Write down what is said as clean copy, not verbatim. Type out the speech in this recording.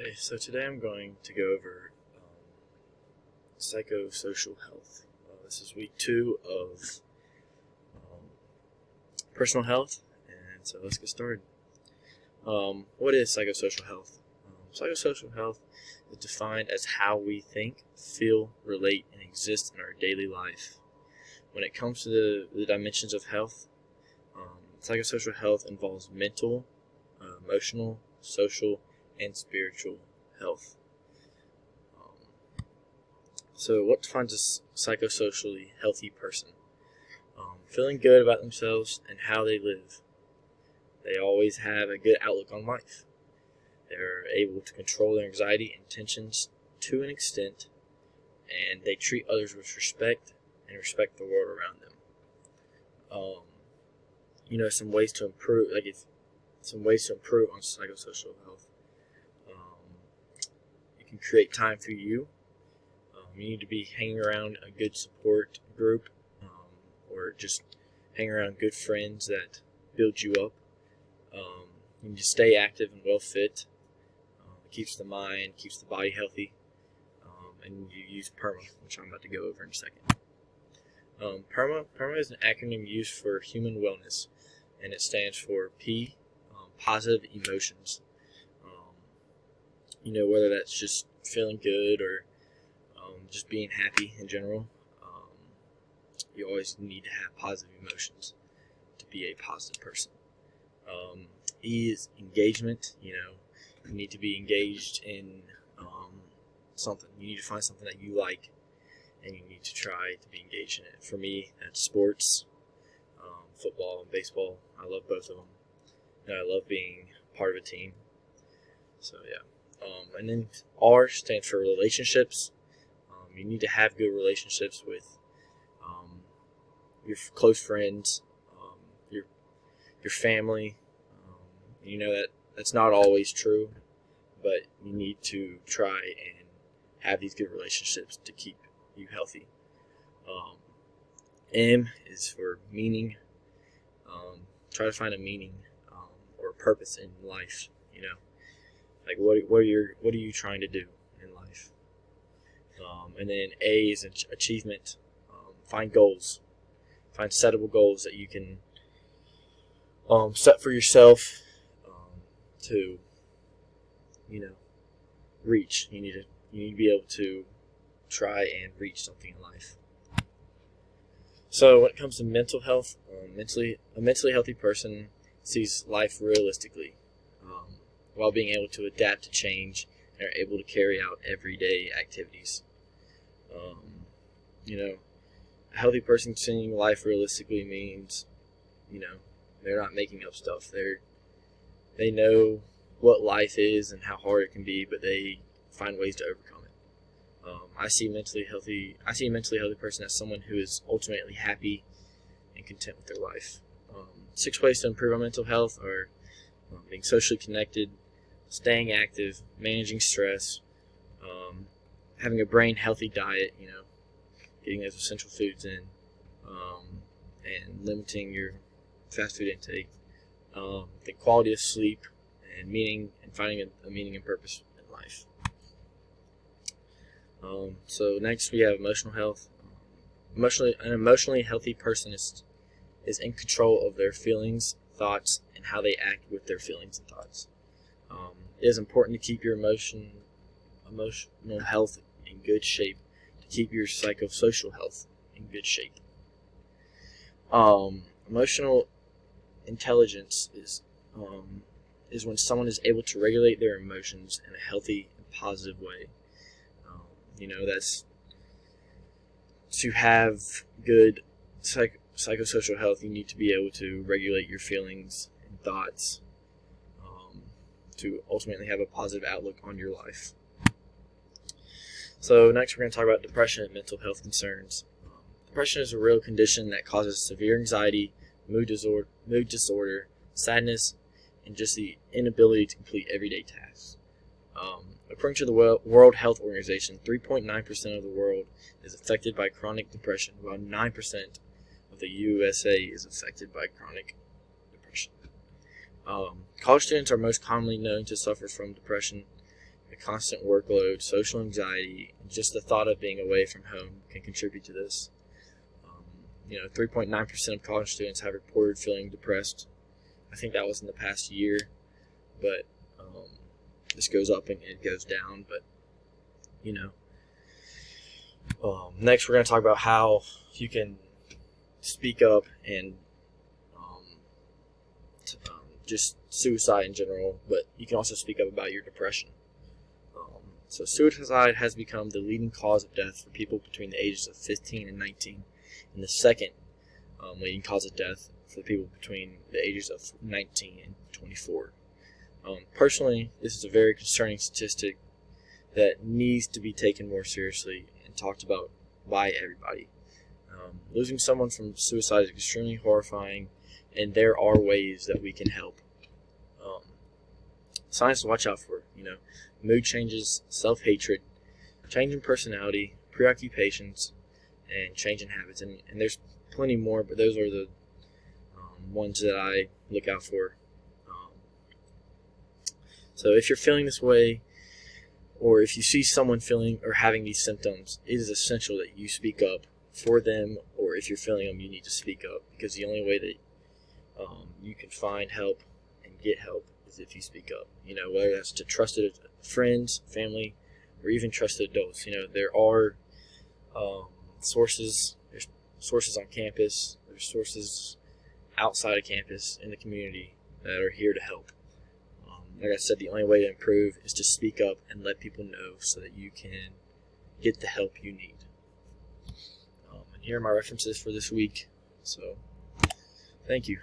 Hey, so today I'm going to go over psychosocial health. This is week 2 of um, personal health, and so let's get started. What is psychosocial health? Psychosocial health is defined as how we think, feel, relate, and exist in our daily life. When it comes to the dimensions of health, psychosocial health involves mental, emotional, social, and spiritual health. So what defines a psychosocially healthy person? Feeling good about themselves and how they live. They always have a good outlook on life. They're able to control their anxiety and tensions to an extent, and they treat others with respect and respect the world around them. Some ways to improve, on psychosocial health. You can create time for you. You need to be hanging around a good support group, or just hang around good friends that build you up. You need to stay active and well fit. It keeps the mind, keeps the body healthy. And you use PERMA, which I'm about to go over in a second. PERMA is an acronym used for human wellness, and it stands for P, positive emotions. Whether that's just feeling good or just being happy in general. You always need to have positive emotions to be a positive person. E is engagement. You need to be engaged in something. You need to find something that you like, and you need to try to be engaged in it. For me, that's sports, football and baseball. I love both of them. And I love being part of a team. So yeah. And then R stands for relationships. You need to have good relationships with your close friends, your family. That's not always true, but you need to try and have these good relationships to keep you healthy. M is for meaning. Try to find a meaning or a purpose in life. Like what are you trying to do in life? And then A is achievement. Find goals. Find settable goals that you can set for yourself to reach. You need to be able to try and reach something in life. So when it comes to mental health, a mentally healthy person sees life realistically, while being able to adapt to change and are able to carry out everyday activities. A healthy person seeing life realistically means, they're not making up stuff. They know what life is and how hard it can be, but they find ways to overcome it. I see a mentally healthy person as someone who is ultimately happy and content with their life. 6 ways to improve our mental health are being socially connected, staying active, managing stress, having a brain healthy diet, getting those essential foods in, and limiting your fast food intake, the quality of sleep, and finding a meaning and purpose in life. So next we have emotional health. An emotionally healthy person is in control of their feelings, thoughts, and how they act with their feelings and thoughts. It is important to keep your emotional health in good shape, to keep your psychosocial health in good shape. Emotional intelligence is when someone is able to regulate their emotions in a healthy and positive way. That's to have good psychosocial health. You need to be able to regulate your feelings and thoughts, to ultimately have a positive outlook on your life. So next we're going to talk about depression and mental health concerns. Depression is a real condition that causes severe anxiety, mood disorder, sadness, and just the inability to complete everyday tasks. According to the World Health Organization, 3.9% of the world is affected by chronic depression, while 9% of the USA is affected by chronic depression. College students are most commonly known to suffer from depression. the constant workload, social anxiety, and just the thought of being away from home can contribute to this. 3.9% of college students have reported feeling depressed. I think that was in the past year, but this goes up and it goes down. But next we're going to talk about how you can speak up and just suicide in general, but you can also speak up about your depression. So suicide has become the leading cause of death for people between the ages of 15 and 19, and the second leading cause of death for people between the ages of 19 and 24. Personally, this is a very concerning statistic that needs to be taken more seriously and talked about by everybody. Losing someone from suicide is extremely horrifying, and there are ways that we can help. Signs to watch out for, mood changes, self-hatred, change in personality, preoccupations, and change in habits. And there's plenty more, but those are the ones that I look out for. So if you're feeling this way, or if you see someone feeling or having these symptoms, it is essential that you speak up for them, or if you're feeling them, you need to speak up, because the only way that you can find help and get help is if you speak up. Whether that's to trusted friends, family, or even trusted adults. There are sources. There's sources on campus. There's sources outside of campus in the community that are here to help. Like I said, the only way to improve is to speak up and let people know so that you can get the help you need. And here are my references for this week. So, thank you.